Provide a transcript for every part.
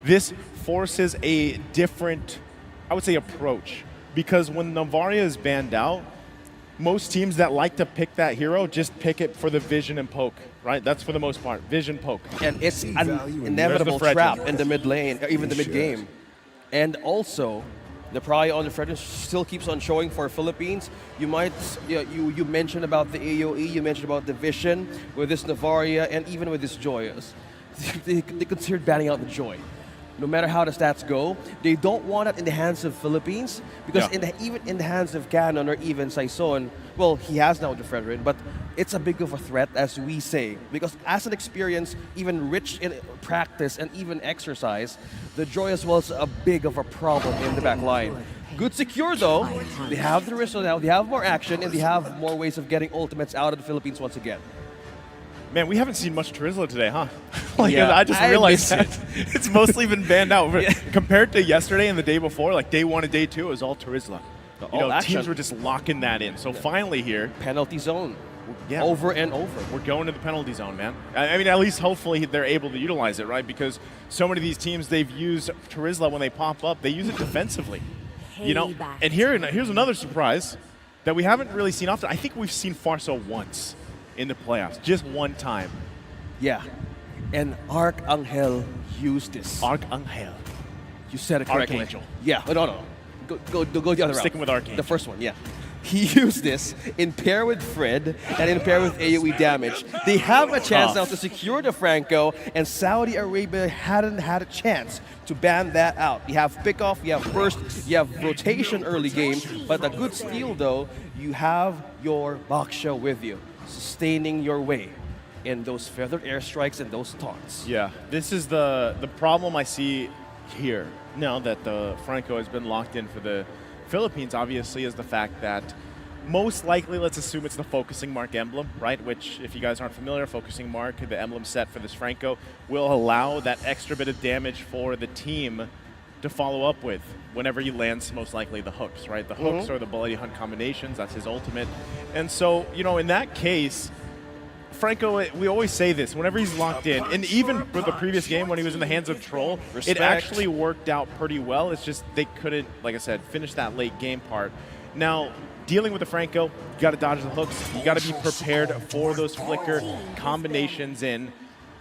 this forces a different, I would say, approach. Because when Novaria is banned out, most teams that like to pick that hero just pick it for the vision and poke, right? That's for the most part, vision poke. And it's an inevitable trap in the mid lane, or even the mid game. And also, the pry on the Fredrin still keeps on showing for Philippines. You might, you mentioned about the AoE, you mentioned about the vision with this Novaria, and even with this Joyous. They considered banning out the Joy. No matter how the stats go, they don't want it in the hands of Philippines because even in the hands of Canon or even Saison, well, he has now the Fredrin, but it's a big of a threat, as we say, because as an experience, even rich in practice and even exercise, the Joyous was a big of a problem in the back line. Good secure though, they have the risk now, they have more action, and they have more ways of getting ultimates out of the Philippines once again. Man, we haven't seen much Terizla today, huh? I just realized that it's mostly been banned out. Compared to yesterday and the day before, like day 1 and day 2, it was all Terizla. Teams were just locking that in. So finally here, penalty zone. Over and over. We're going to the penalty zone, man. I mean, at least hopefully they're able to utilize it, right? Because so many of these teams, they've used Terizla when they pop up. They use it defensively. And here's another surprise that we haven't really seen often. I think we've seen Farso once in the playoffs, just one time. Yeah, and Archangel used this. Archangel. You said it correctly. Archangel. Yeah, no. Go the other route. Sticking with Archangel. The first one, yeah. He used this in pair with Fred and in pair with AoE damage. They have a chance now to secure the Franco, and Saudi Arabia hadn't had a chance to ban that out. You have pickoff, you have burst, you have rotation early game, but a good steal though, you have your Baksha with you, sustaining your way in those feathered airstrikes and those taunts. Yeah, this is the problem I see here now that the Franco has been locked in for the Philippines, obviously, is the fact that most likely, let's assume it's the focusing mark emblem, right? Which, if you guys aren't familiar, focusing mark, the emblem set for this Franco, will allow that extra bit of damage for the team to follow up with whenever he lands, most likely the hooks, right? The hooks or the Bloody Hunt combinations, that's his ultimate. And so, in that case, Franco, we always say this, whenever he's locked in, and even for the previous game when he was in the hands of Troll, it actually worked out pretty well. It's just they couldn't, like I said, finish that late game part. Now, dealing with the Franco, you got to dodge the hooks. You got to be prepared for those flicker combinations in.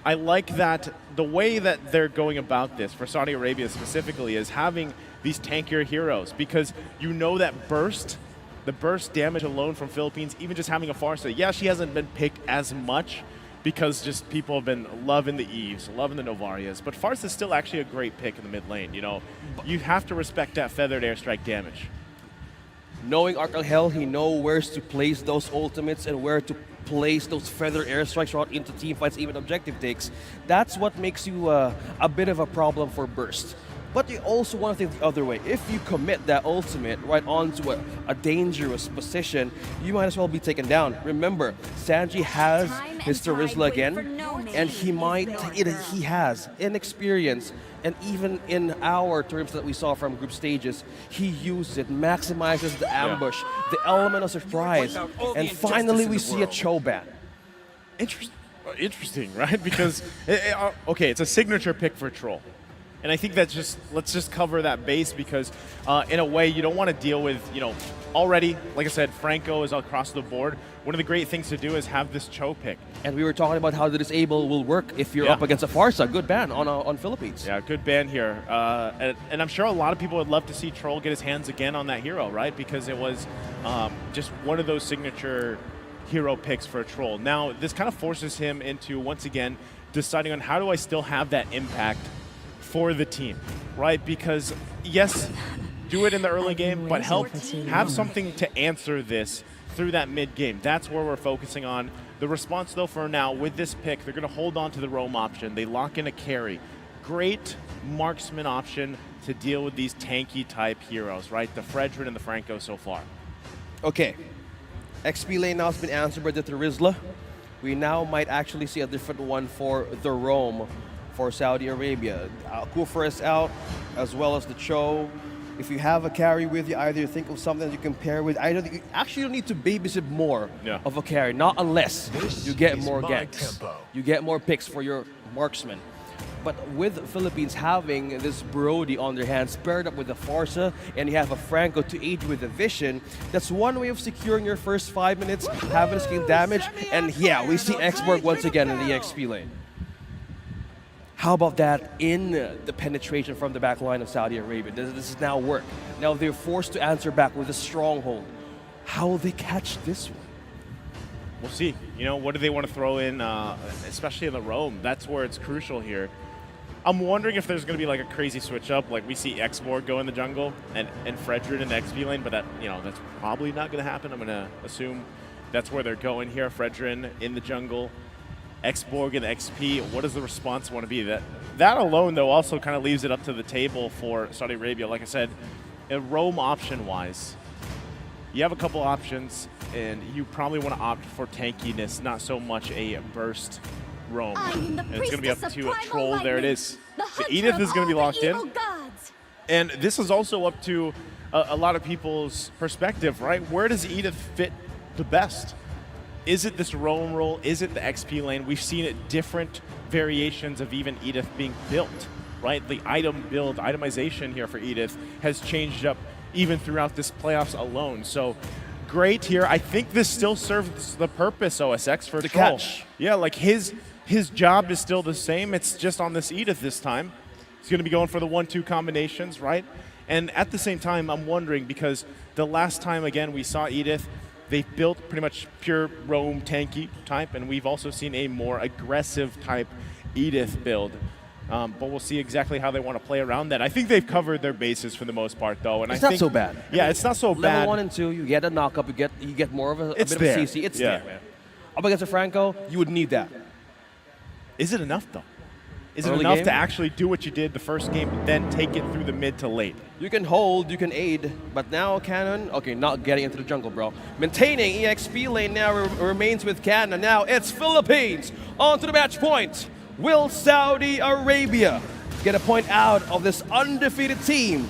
I like that the way that they're going about this, for Saudi Arabia specifically, is having these tankier heroes, because you know that burst, the burst damage alone from Philippines, even just having a Farsa, yeah, she hasn't been picked as much because just people have been loving the Iesfs, loving the Novarias, but Farsa is still actually a great pick in the mid lane. You have to respect that feathered airstrike damage. Knowing Archangel, he knows where to place those ultimates and where to place those feather airstrikes right into team fights, even objective takes. That's what makes you a bit of a problem for burst. But you also want to think the other way. If you commit that ultimate right onto a dangerous position, you might as well be taken down. Remember, Sanji has his Terizla again, and he has inexperience. And even in our terms that we saw from group stages, he used it, maximizes the ambush, the element of surprise, and finally we see a Cho ban. Interesting, right? Because, it's a signature pick for Troll. And I think that's let's just cover that base, because in a way you don't want to deal with, already, like I said, Franco is across the board. One of the great things to do is have this Cho pick. And we were talking about how the disable will work if you're up against a Farsa. Good ban on Philippines. Yeah, good ban here. And I'm sure a lot of people would love to see Troll get his hands again on that hero, right? Because it was just one of those signature hero picks for a Troll. Now, this kind of forces him into, once again, deciding on how do I still have that impact for the team, right? Because yes, do it in the early game, but have something to answer this through that mid game. That's where we're focusing on. The response though for now with this pick, they're going to hold on to the roam option. They lock in a carry. Great marksman option to deal with these tanky type heroes, right? The Fredrin and the Franco so far. Okay, XP lane now has been answered by the Terizla. We now might actually see a different one for the roam for Saudi Arabia. Kufra is out, as well as the Cho. If you have a carry with you, either think of something that you can pair with. You actually don't need to babysit more of a carry, not unless you get more ganks. You get more picks for your marksman. But with Philippines having this Brody on their hands, paired up with the Forza, and you have a Franco to aid with the vision, that's one way of securing your first 5 minutes, having scale damage, and yeah, we see Xborg once again in the XP lane. How about that in the penetration from the back line of Saudi Arabia? Does this now work? Now they're forced to answer back with a stronghold. How will they catch this one? We'll see. You know, what do they want to throw in, especially in the roam? That's where it's crucial here. I'm wondering if there's going to be like a crazy switch up, like we see Xborg go in the jungle and Fredrin in the XP lane, but that, you know, that's probably not going to happen. I'm going to assume that's where they're going here. Fredrin in the jungle, Xborg in the XP. What does the response want to be? That alone, though, also kind of leaves it up to the table for Saudi Arabia. Like I said, a roam option-wise, you have a couple options, and you probably want to opt for tankiness, not so much a burst roam. And it's going to be up to a troll. Lightning. There it is. The Iesf is going to be locked in. Gods. And this is also up to a lot of people's perspective, right? Where does Iesf fit the best? Is it this roam role? Is it the XP lane? We've seen it different variations of even Iesf being built, right? The item build, itemization here for Iesf has changed up even throughout this playoffs alone. So great here. I think this still serves the purpose, OSX, for the catch. Yeah, like his job is still the same. It's just on this Iesf this time. He's going to be going for the 1-2 combinations, right? And at the same time, I'm wondering, because the last time, again, we saw Iesf, they built pretty much pure roam tanky type, and we've also seen a more aggressive type Iesf build. But we'll see exactly how they want to play around that. I think they've covered their bases for the most part, though. And it's not so bad. Yeah, it's not so bad. Level 1 and 2, you get a knock-up, you get more of a bit of a CC. It's there, man. Up against a Franco, you would need that. Is it enough, though? Is it enough to actually do what you did the first game, but then take it through the mid to late? You can hold, you can aid, but now Cannon, okay, not getting into the jungle, bro. Maintaining EXP lane now remains with Cannon. Now it's Philippines on to the match point. Will Saudi Arabia get a point out of this undefeated team?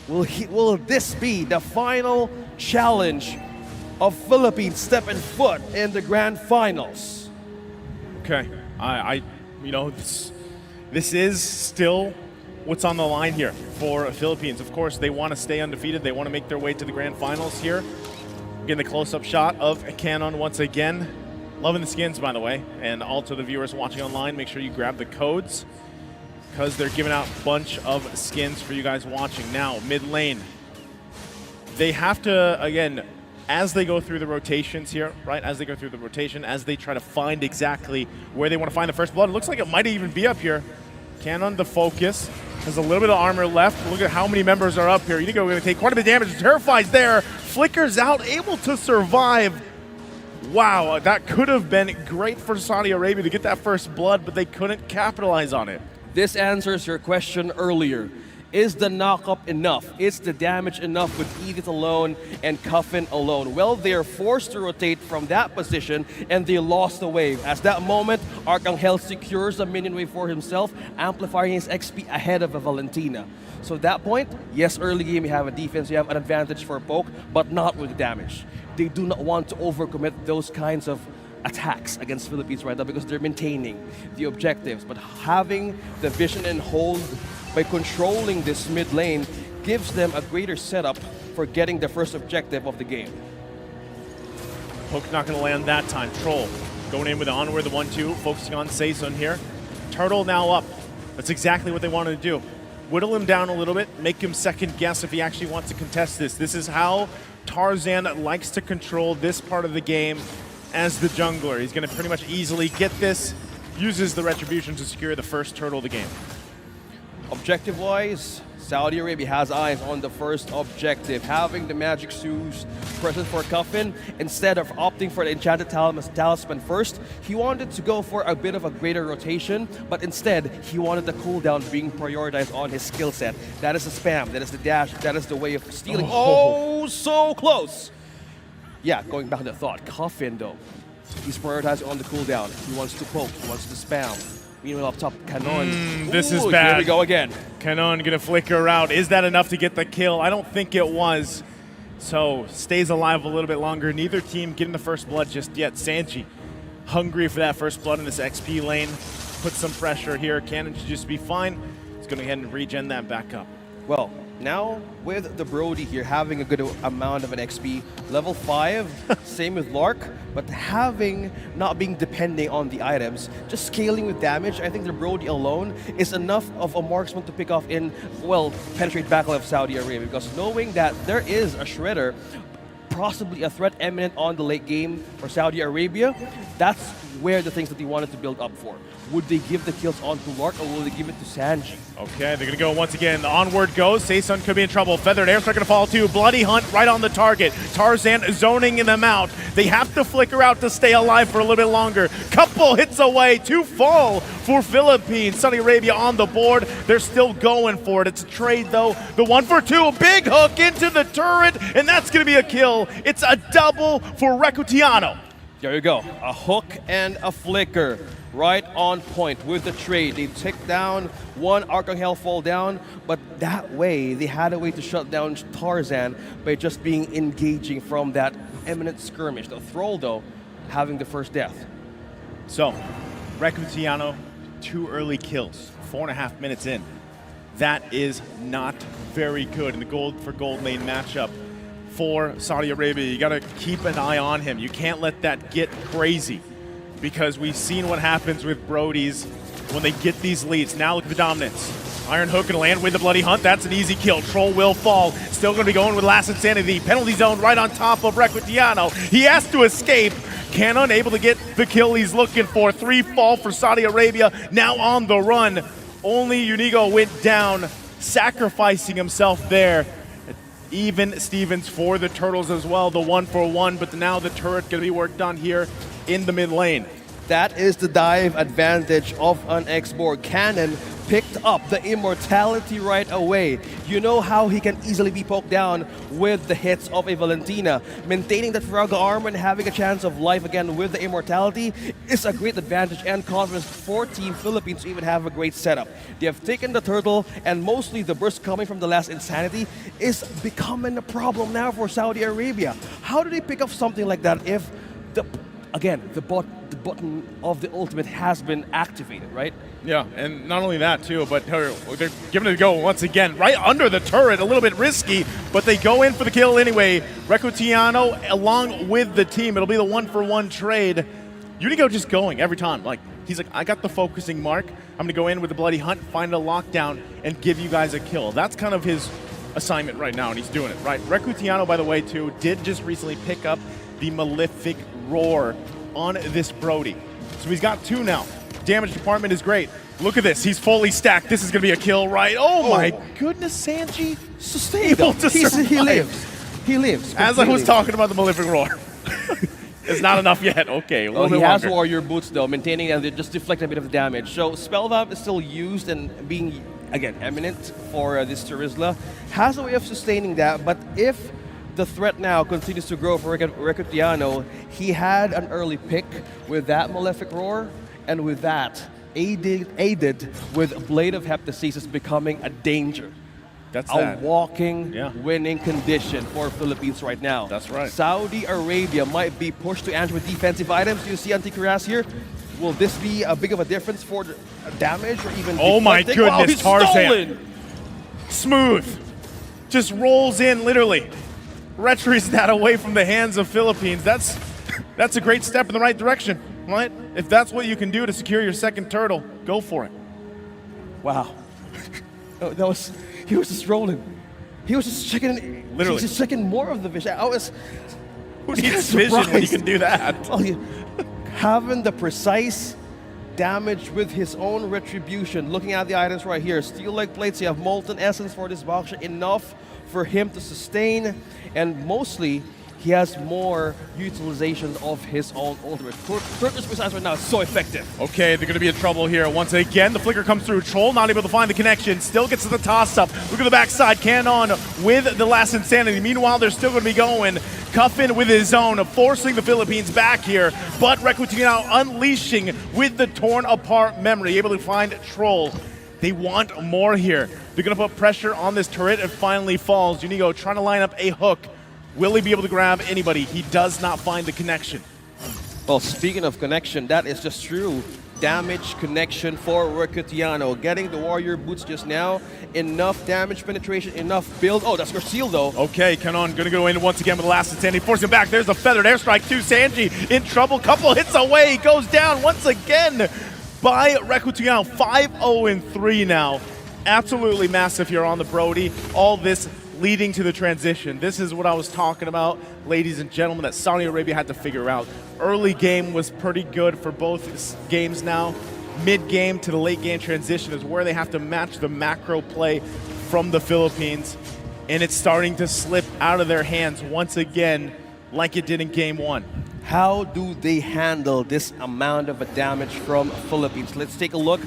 Will this be the final challenge of Philippines stepping foot in the grand finals? Okay, you know, this is still what's on the line here for Philippines. Of course, they want to stay undefeated. They want to make their way to the grand finals here. Getting the close-up shot of Canon once again. Loving the skins, by the way. And also the viewers watching online, make sure you grab the codes because they're giving out a bunch of skins for you guys watching. Now, mid lane. They have to, again, as they go through the rotations here, right? As they go through the rotation, as they try to find exactly where they want to find the first blood. It looks like it might even be up here. Canon, the focus, has a little bit of armor left. Look at how many members are up here. Unigo going to take quite a bit of damage. Terrified's there. Flickers out, able to survive. Wow, that could have been great for Saudi Arabia to get that first blood, but they couldn't capitalize on it. This answers your question earlier. Is the knock-up enough? Is the damage enough with Edith alone and Coffin alone? Well, they are forced to rotate from that position, and they lost the wave. As that moment, Arcangel secures a minion wave for himself, amplifying his XP ahead of a Valentina. So at that point, yes, early game you have a defense, you have an advantage for poke, but not with damage. They do not want to overcommit those kinds of attacks against Philippines right now because they're maintaining the objectives. But having the vision and hold by controlling this mid lane gives them a greater setup for getting the first objective of the game. Poke not going to land that time. Troll going in with the onward, the 1-2, focusing on Saison here. Turtle now up. That's exactly what they wanted to do. Whittle him down a little bit, make him second guess if he actually wants to contest this. This is how Tarzan likes to control this part of the game as the jungler. He's going to pretty much easily get this, uses the Retribution to secure the first turtle of the game. Objective-wise, Saudi Arabia has eyes on the first objective, having the magic shoes present for Coffin. Instead of opting for the enchanted talisman first, he wanted to go for a bit of a greater rotation, but instead, he wanted the cooldown being prioritized on his skill set. That is the spam, that is the dash, that is the way of stealing. Oh, so close! Yeah, going back to the thought, Coffin though, he's prioritized on the cooldown. He wants to poke, he wants to spam. Meanwhile, up top, Canon. This is bad. Here we go again. Canon gonna flicker out. Is that enough to get the kill? I don't think it was. So, stays alive a little bit longer. Neither team getting the first blood just yet. Sanji, hungry for that first blood in this XP lane. put some pressure here. Cannon should just be fine. He's going to go ahead and regen that back up. Well, now with the Brody here having a good amount of an XP, level 5, same with Lark, but not being depending on the items, just scaling with damage, I think the Brody alone is enough of a marksman to pick off in, well, penetrate back of Saudi Arabia, because knowing that there is a Shredder, possibly a threat imminent on the late game for Saudi Arabia, that's where the things that they wanted to build up for. Would they give the kills onto Lark or will they give it to Sanji? Okay, they're going to go once again. The onward goes. Saysun could be in trouble. Feathered Airstrike going to fall too. Bloody Hunt right on the target. Tarzan zoning in them out. They have to flicker out to stay alive for a little bit longer. Couple hits away. 2 fall for Philippines. Saudi Arabia on the board. They're still going for it. It's a trade though. The 1 for 2. A big hook into the turret, and that's going to be a kill. It's a double for Recutiano. There you go. A hook and a flicker. Right on point with the trade. They took down one Archangel fall down, but that way they had a way to shut down Tarzan by just being engaging from that imminent skirmish. The Thrall, though, having the first death. So, Recutiano, 2 early kills, 4.5 minutes in. That is not very good in the gold for gold lane matchup for Saudi Arabia. You got to keep an eye on him. You can't let that get crazy, because we've seen what happens with Brodies when they get these leads. Now look at the dominance. Iron Hook and land with the Bloody Hunt. That's an easy kill. Troll will fall. Still going to be going with Last Insanity. Penalty zone right on top of Recutiano. He has to escape. Cannon able to get the kill he's looking for. 3 fall for Saudi Arabia. Now on the run. Only Unigo went down, sacrificing himself there. Even Stevens for the Turtles as well. The 1 for 1, but now the turret going to be worked on here in the mid lane. That is the dive advantage of an X-Borg. Cannon picked up the immortality right away. You know how he can easily be poked down with the hits of a Valentina. Maintaining that Firaga armor and having a chance of life again with the immortality is a great advantage and confidence for Team Philippines to even have a great setup. They have taken the turtle, and mostly the burst coming from the Last Insanity is becoming a problem now for Saudi Arabia. How do they pick up something like that if the button of the ultimate has been activated, right? Yeah, and not only that too, but they're giving it a go once again, right under the turret, a little bit risky, but they go in for the kill anyway. Recutiano along with the team, it'll be the 1 for 1 trade. Unigo just going every time, he's like, I got the focusing mark, I'm gonna go in with the Bloody Hunt, find a lockdown, and give you guys a kill. That's kind of his assignment right now, and he's doing it, right? Recutiano, by the way, too, did just recently pick up the Malefic Roar on this Brody. So he's got 2 now. Damage department is great. Look at this. He's fully stacked. This is going to be a kill, right? Oh my goodness, Sanji. Sustainable. He lives. He lives. Completely. As I was talking about the Malefic Roar. It's not enough yet. Okay, a little bit he has longer. Warrior Boots, though, maintaining and they just deflect a bit of the damage. So Spellvamp is still used and being, again, eminent for this Terizla. Has a way of sustaining that, but if the threat now continues to grow for Recutiano, he had an early pick with that Malefic Roar, and with that, aided with Blade of Heptasis becoming a danger. That's a walking winning condition for Philippines right now. That's right. Saudi Arabia might be pushed to answer with defensive items. You see Anticuras here. Will this be a big of a difference for damage or even Oh my goodness, wow, Tarzan. Stolen. Smooth. Just rolls in, literally. Retries that away from the hands of Philippines. That's a great step in the right direction, right? If that's what you can do to secure your second turtle, go for it. Wow. He was just rolling. He was just checking. Literally. He's just checking more of the vision. Who needs vision when you can do that? Having the precise damage with his own retribution. Looking at the items right here. Steel leg plates, you have molten essence for this box. Enough for him to sustain, and mostly he has more utilization of his own ultimate. Turkish missiles right now is so effective. Okay, they're going to be in trouble here. Once again, the flicker comes through. Troll not able to find the connection. Still gets to the toss-up. Look at the backside. Cannon with the Last Insanity. Meanwhile, they're still going to be going. Cuffin with his own, forcing the Philippines back here. But Recutiano unleashing with the torn apart memory. Able to find Troll. They want more here. They're going to put pressure on this turret. It finally falls. Unigo trying to line up a hook. Will he be able to grab anybody? He does not find the connection. Well, speaking of connection, that is just true. damage connection for Recutiano. Getting the Warrior Boots just now, enough damage penetration, enough build. Oh, that's Garcil though. Okay, Canon gonna go in once again with the last Sanji, forcing him back. There's a feathered airstrike to Sanji, in trouble, couple hits away, he goes down once again by Recutiano. 5-0-3 now. Absolutely massive here on the Brody. All this leading to the transition. This is what I was talking about, ladies and gentlemen, that Saudi Arabia had to figure out. Early game was pretty good for both games now. Mid-game to the late game transition is where they have to match the macro play from the Philippines, and it's starting to slip out of their hands once again like it did in game one. How do they handle this amount of damage from Philippines? Let's take a look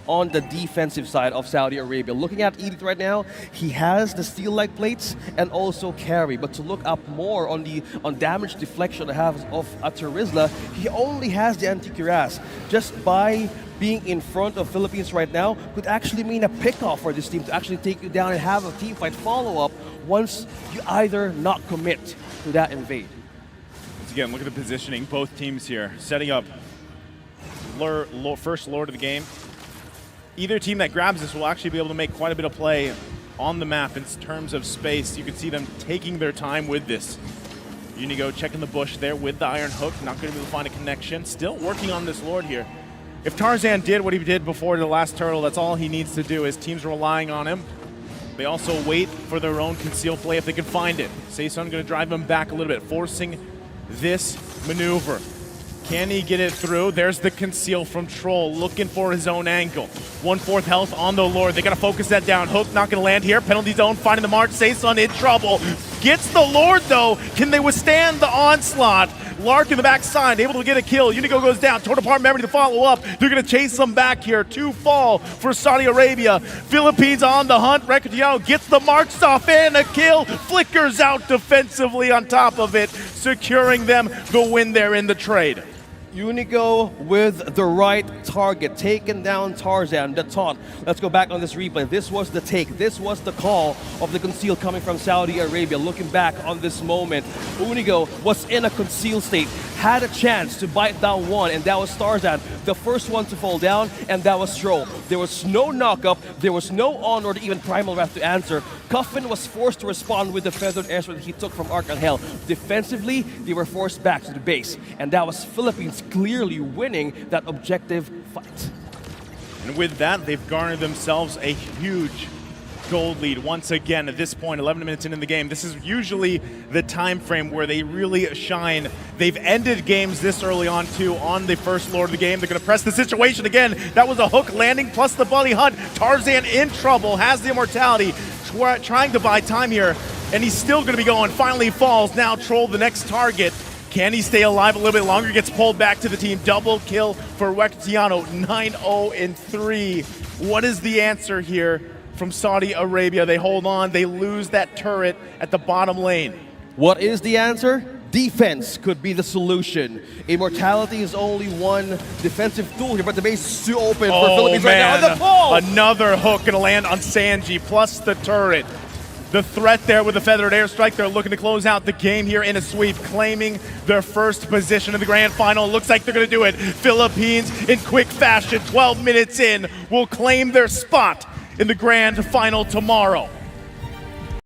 on the defensive side of Saudi Arabia. Looking at Edith right now, he has the steel-like plates and also carry. But to look up more on damage deflection of Atarizla, he only has the anti-cuirass. Just by being in front of Philippines right now could actually mean a pick-off for this team to actually take you down and have a team fight follow-up once you either not commit to that invade. Once again, look at the positioning. Both teams here setting up first Lord of the game. Either team that grabs this will actually be able to make quite a bit of play on the map in terms of space. You can see them taking their time with this. Unigo checking the bush there with the Iron Hook, not going to be able to find a connection. Still working on this Lord here. If Tarzan did what he did before the last turtle, that's all he needs to do. His team's relying on him. They also wait for their own conceal play if they can find it. Saison going to drive him back a little bit, forcing this maneuver. Can he get it through? There's the conceal from Troll, looking for his own angle. 1/4 health on the Lord. They got to focus that down. Hook not going to land here. Penalty zone, finding the mark. Saison in trouble. Gets the Lord, though. Can they withstand the onslaught? Lark in the backside, able to get a kill. Unigo goes down. Torn apart memory to follow up. They're going to chase them back here. 2 fall for Saudi Arabia. Philippines on the hunt. Recutiano gets the marks off and a kill. Flickers out defensively on top of it, securing them the win there in the trade. Unigo with the right target, taking down Tarzan, the taunt. Let's go back on this replay. This was the take. This was the call of the conceal coming from Saudi Arabia. Looking back on this moment, Unigo was in a concealed state, had a chance to bite down one, and that was Tarzan, the first one to fall down, and that was Troll. There was no knock-up, there was no on or even Primal Wrath to answer. Coffin was forced to respond with the feathered airstrike that he took from Arcangel. Defensively, they were forced back to the base, and that was Philippines clearly winning that objective fight. And with that, they've garnered themselves a huge gold lead once again at this point, 11 minutes into the game. This is usually the time frame where they really shine. They've ended games this early on too on the first Lord of the game. They're going to press the situation again. That was a hook landing plus the bunny hunt. Tarzan in trouble, has the immortality, trying to buy time here, and he's still going to be going. Finally falls. Now Troll the next target. Can he stay alive a little bit longer? Gets pulled back to the team. Double kill for Recutiano, 9-0-3. What is the answer here from Saudi Arabia? They hold on, they lose that turret at the bottom lane. What is the answer? Defense could be the solution. Immortality is only one defensive tool here, but the base is too open for Philippines right now. And the pull! Another hook gonna land on Sanji, plus the turret. The threat there with the feathered airstrike. They're looking to close out the game here in a sweep, claiming their first position in the grand final. Looks like they're going to do it. Philippines, in quick fashion, 12 minutes in, will claim their spot in the grand final tomorrow.